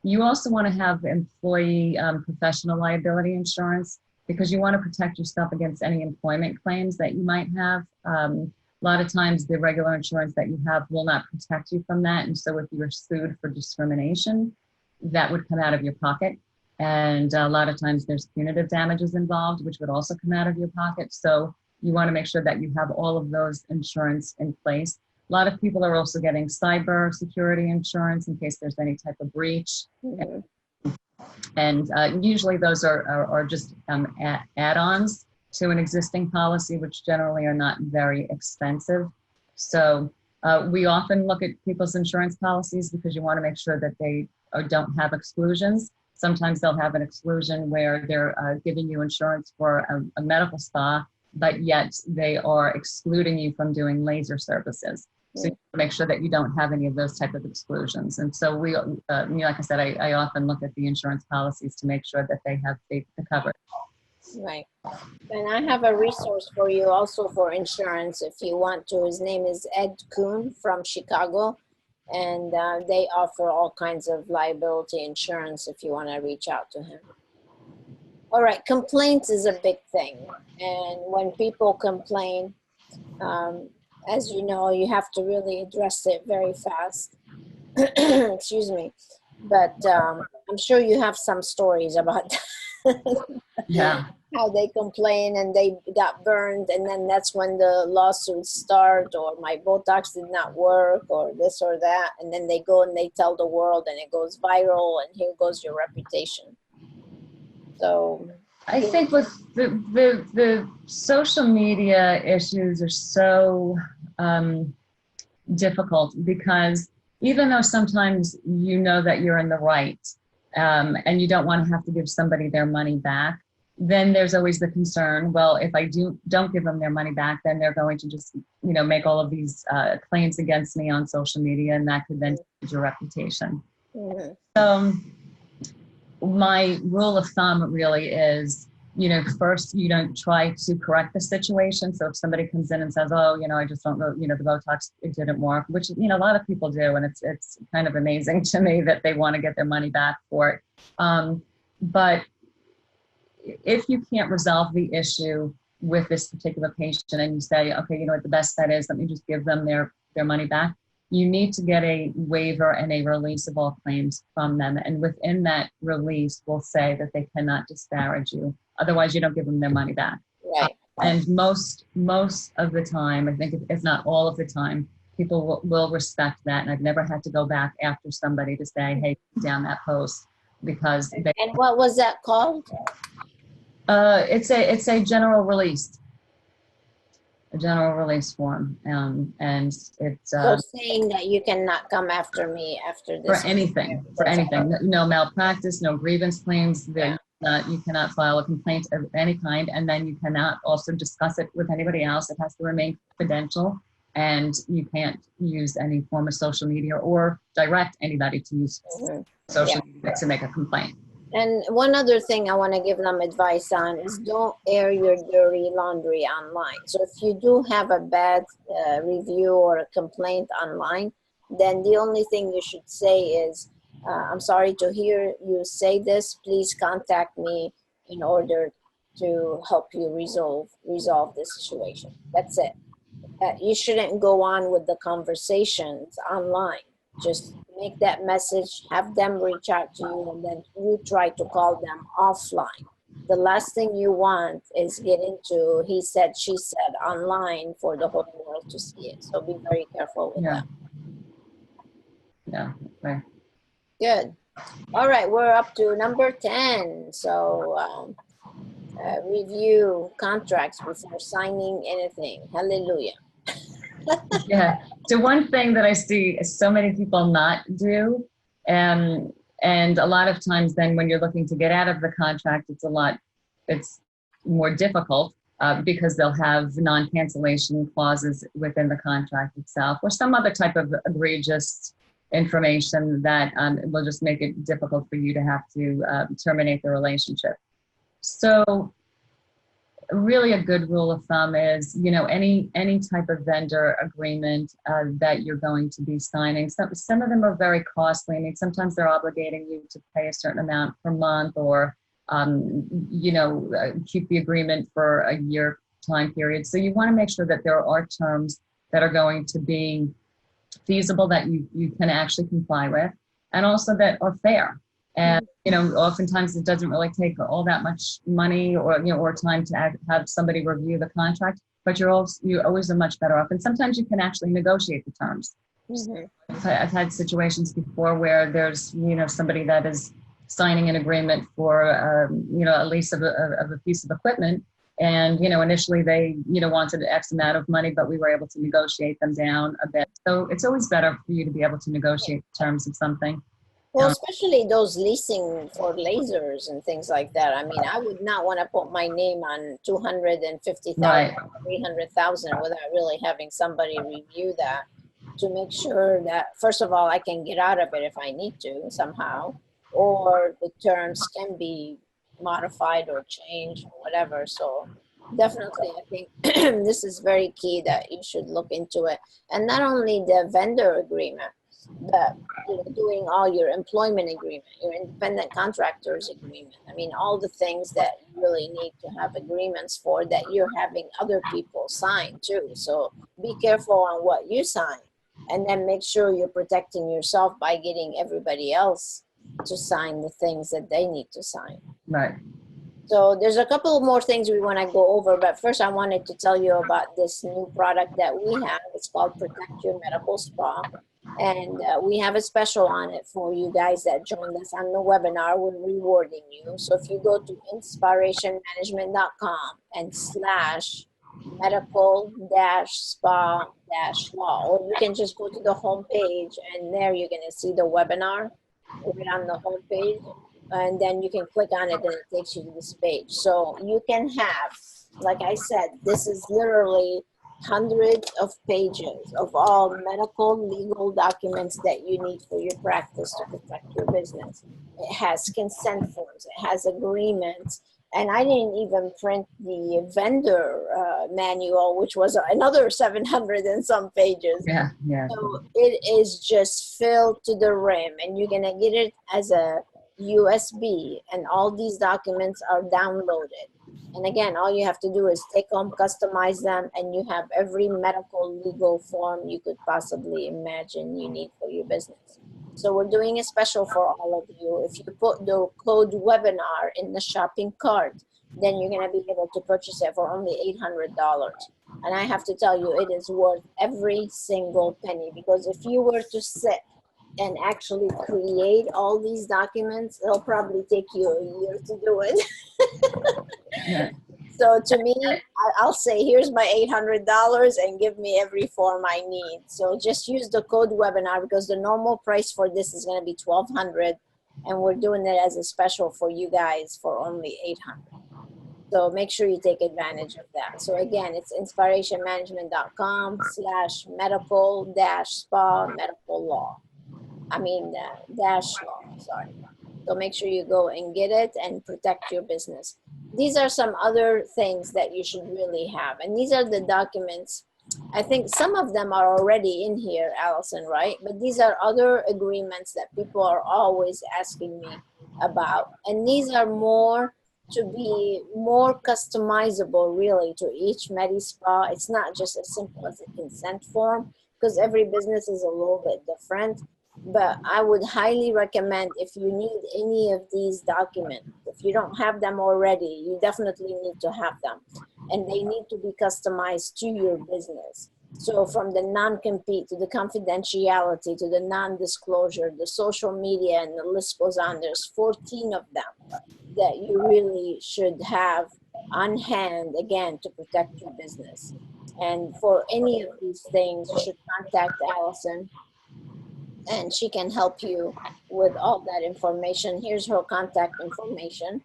You also want to have employee professional liability insurance, because you want to protect yourself against any employment claims that you might have. A lot of times the regular insurance that you have will not protect you from that. And so if you're sued for discrimination, that would come out of your pocket. And a lot of times there's punitive damages involved, which would also come out of your pocket. So you want to make sure that you have all of those insurance in place. A lot of people are also getting cyber security insurance in case there's any type of breach. And usually those are just add-ons to an existing policy, which generally are not very expensive. So we often look at people's insurance policies because you want to make sure that they don't have exclusions. Sometimes they'll have an exclusion where they're giving you insurance for a medical spa, but yet they are excluding you from doing laser services. So you make sure that you don't have any of those type of exclusions. And so we, like I said, I often look at the insurance policies to make sure that they have the coverage. Right. And I have a resource for you also for insurance if you want to. His name is Ed Kuhn from Chicago. And they offer all kinds of liability insurance if you want to reach out to him. All right, complaints is a big thing. And when people complain, as you know, you have to really address it very fast. Excuse me. But I'm sure you have some stories about Yeah. How they complain and they got burned, and then that's when the lawsuits start, or my Botox did not work, or this or that, and then they go and they tell the world, and it goes viral, and here goes your reputation. So I think with the social media issues are so difficult, because even though sometimes you know that you're in the right, and you don't want to have to give somebody their money back, then there's always the concern, well, if I don't give them their money back, then they're going to just, make all of these claims against me on social media, and that could then damage your reputation. mhm. So my rule of thumb really is, first, you don't try to correct the situation. So if somebody comes in and says, oh, I just don't know, the Botox, it didn't work, which, a lot of people do. And it's kind of amazing to me that they want to get their money back for it. But if you can't resolve the issue with this particular patient, and you say, okay, you know what the best bet is, let me just give them their money back, you need to get a waiver and a release of all claims from them. And within that release will say that they cannot disparage you. Otherwise, you don't give them their money back. Right. And most of the time, I think if not all of the time, people will respect that. And I've never had to go back after somebody to say, hey, take down that post, because they, And what was that called? it's a general release. A general release form, and it's So saying that you cannot come after me after this. for anything, no malpractice, no grievance claims, you cannot file a complaint of any kind, and then you cannot also discuss it with anybody else. It has to remain confidential, and you can't use any form of social media or direct anybody to use social media to make a complaint. And one other thing I want to give them advice on is don't air your dirty laundry online. So if you do have a bad review or a complaint online, then the only thing you should say is, I'm sorry to hear you say this. Please contact me in order to help you resolve the situation. That's it. You shouldn't go on with the conversations online. Just make that message, have them reach out to you, and then you try to call them offline. The last thing you want is get into he said, she said online for the whole world to see it. So be very careful with that. Yeah, right. Good. All right, we're up to number 10. So review contracts before signing anything. Hallelujah. Yeah. So one thing that I see so many people not do, and a lot of times then when you're looking to get out of the contract, it's more difficult because they'll have non-cancellation clauses within the contract itself, or some other type of egregious information that will just make it difficult for you to have to terminate the relationship. So really a good rule of thumb is, any type of vendor agreement that you're going to be signing. Some of them are very costly. I mean, sometimes they're obligating you to pay a certain amount per month, or, keep the agreement for a year time period. So you want to make sure that there are terms that are going to be feasible, that you can actually comply with, and also that are fair. And, oftentimes it doesn't really take all that much money or time to have somebody review the contract, but you're always a much better off. And sometimes you can actually negotiate the terms. Mm-hmm. I've had situations before where there's, somebody that is signing an agreement for, a lease of a piece of equipment. And, initially they, wanted X amount of money, but we were able to negotiate them down a bit. So it's always better for you to be able to negotiate the terms of something. Well, especially those leasing for lasers and things like that. I mean, I would not want to put my name on 250,000, right, 300,000 without really having somebody review that to make sure that, first of all, I can get out of it if I need to somehow, or the terms can be modified or changed or whatever. So definitely, I think this is very key that you should look into it. And not only the vendor agreement, but doing all your employment agreement, your independent contractors agreement. I mean, all the things that you really need to have agreements for that you're having other people sign too. So be careful on what you sign, and then make sure you're protecting yourself by getting everybody else to sign the things that they need to sign. Right. So there's a couple more things we want to go over, but first I wanted to tell you about this new product that we have. It's called Protect Your Medical Spa. And we have a special on it for you guys that joined us on the webinar. We're rewarding you. So if you go to inspirationmanagement.com and / medical-spa-law, or you can just go to the home page and there you're going to see the webinar right on the home page. And then you can click on it and it takes you to this page. So you can have, like I said, this is literally hundreds of pages of all medical legal documents that you need for your practice to protect your business. It has consent forms, it has agreements, and I didn't even print the vendor manual, which was another 700 and some pages. Yeah. So it is just filled to the rim, and you're gonna get it as a USB, and all these documents are downloaded. And again, all you have to do is take them, customize them, and you have every medical legal form you could possibly imagine you need for your business. So we're doing a special for all of you. If you put the code webinar in the shopping cart, then you're going to be able to purchase it for only $800. And I have to tell you, it is worth every single penny, because if you were to sit and actually create all these documents, it'll probably take you a year to do it. Yeah. So to me, I'll say, here's my $800 and give me every form I need. So just use the code webinar, because the normal price for this is going to be $1,200, and we're doing it as a special for you guys for only $800. So make sure you take advantage of that. So again, it's inspirationmanagement.com / medical-spa-medical-law. dash law, sorry. So make sure you go and get it and protect your business. These are some other things that you should really have. And these are the documents. I think some of them are already in here, Allyson, right? But these are other agreements that people are always asking me about. And these are more to be more customizable, really, to each Medi spa. It's not just as simple as a consent form, because every business is a little bit different. But I would highly recommend, if you need any of these documents, if you don't have them already, you definitely need to have them. And they need to be customized to your business. So from the non-compete to the confidentiality to the non-disclosure, the social media, and the list goes on. There's 14 of them that you really should have on hand, again, to protect your business. And for any of these things, you should contact Allyson, and she can help you with all that information. Here's her contact information.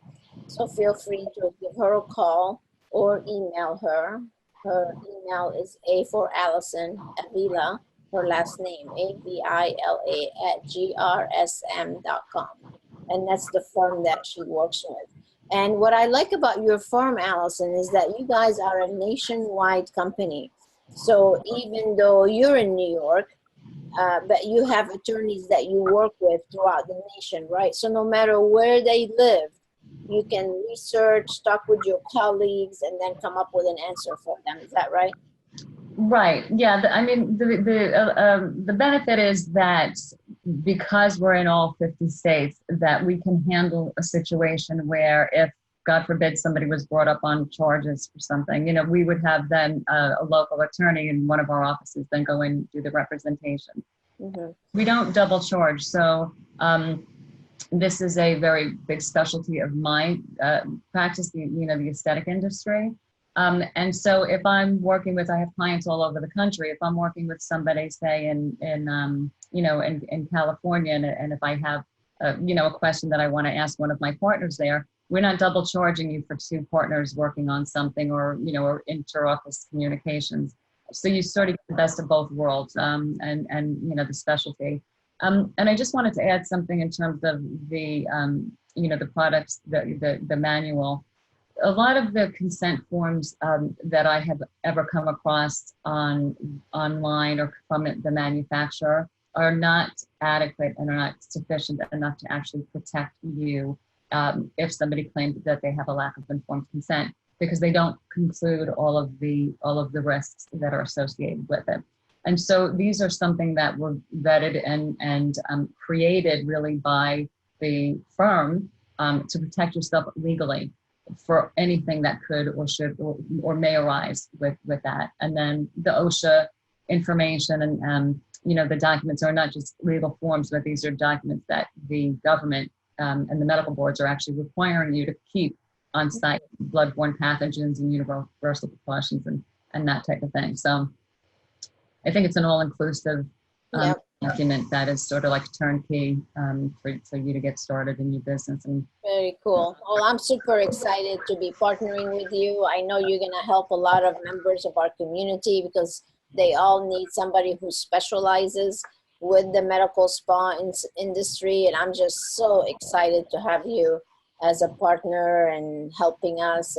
So feel free to give her a call or email her. Her email is A for Allyson Avila, her last name, avila@grsm.com. And that's the firm that she works with. And what I like about your firm, Allyson, is that you guys are a nationwide company. So even though you're in New York, but you have attorneys that you work with throughout the nation, right? So no matter where they live, you can research, talk with your colleagues, and then come up with an answer for them. Is that right? Right. Yeah. The benefit is that because we're in all 50 states, that we can handle a situation where, if God forbid somebody was brought up on charges for something, we would have then a local attorney in one of our offices then go in and do the representation. Mm-hmm. We don't double charge. So this is a very big specialty of my practice, the aesthetic industry. And so if I'm working with, I have clients all over the country. If I'm working with somebody, say in California, and if I have a question that I want to ask one of my partners there, we're not double charging you for two partners working on something, or inter-office communications. So you sort of get the best of both worlds, and the specialty. And I just wanted to add something in terms of the the products, the manual. A lot of the consent forms that I have ever come across online or from the manufacturer are not adequate and are not sufficient enough to actually protect you if somebody claims that they have a lack of informed consent, because they don't conclude all of the risks that are associated with it. And so these are something that were vetted and created really by the firm to protect yourself legally. for anything that could or should or may arise with that. And then the OSHA information and the documents are not just legal forms, but these are documents that the government and the medical boards are actually requiring you to keep on site, bloodborne pathogens and universal precautions and that type of thing. So I think it's an all-inclusive document that is sort of like turnkey for you to get started in your business. And very cool. Well, I'm super excited to be partnering with you. I know you're going to help a lot of members of our community because they all need somebody who specializes with the medical spa industry. And I'm just so excited to have you as a partner and helping us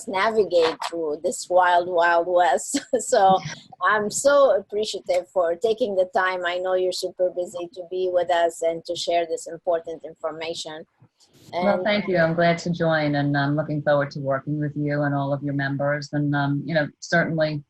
navigate through this wild, wild west. So I'm so appreciative for taking the time. I know you're super busy to be with us and to share this important information. And well, thank you. I'm glad to join, and I'm looking forward to working with you and all of your members, and certainly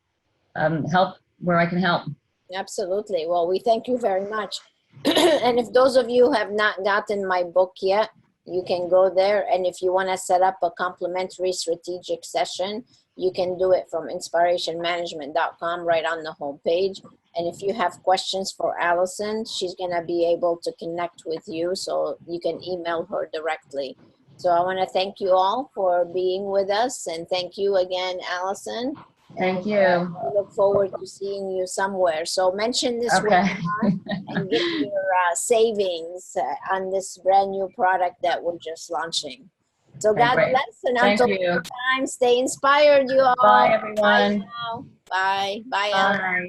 help where I can help. Absolutely. Well, we thank you very much. And if those of you have not gotten my book yet, you can go there. And if you want to set up a complimentary strategic session, you can do it from inspirationmanagement.com right on the homepage. And if you have questions for Allyson, she's going to be able to connect with you, so you can email her directly. So I want to thank you all for being with us. And thank you again, Allyson. Thank you. I look forward to seeing you somewhere. So mention this webinar and get your savings on this brand new product that we're just launching. So God bless, and until next time, stay inspired, you all. Bye, everyone. Bye now. Bye. Bye, Bye.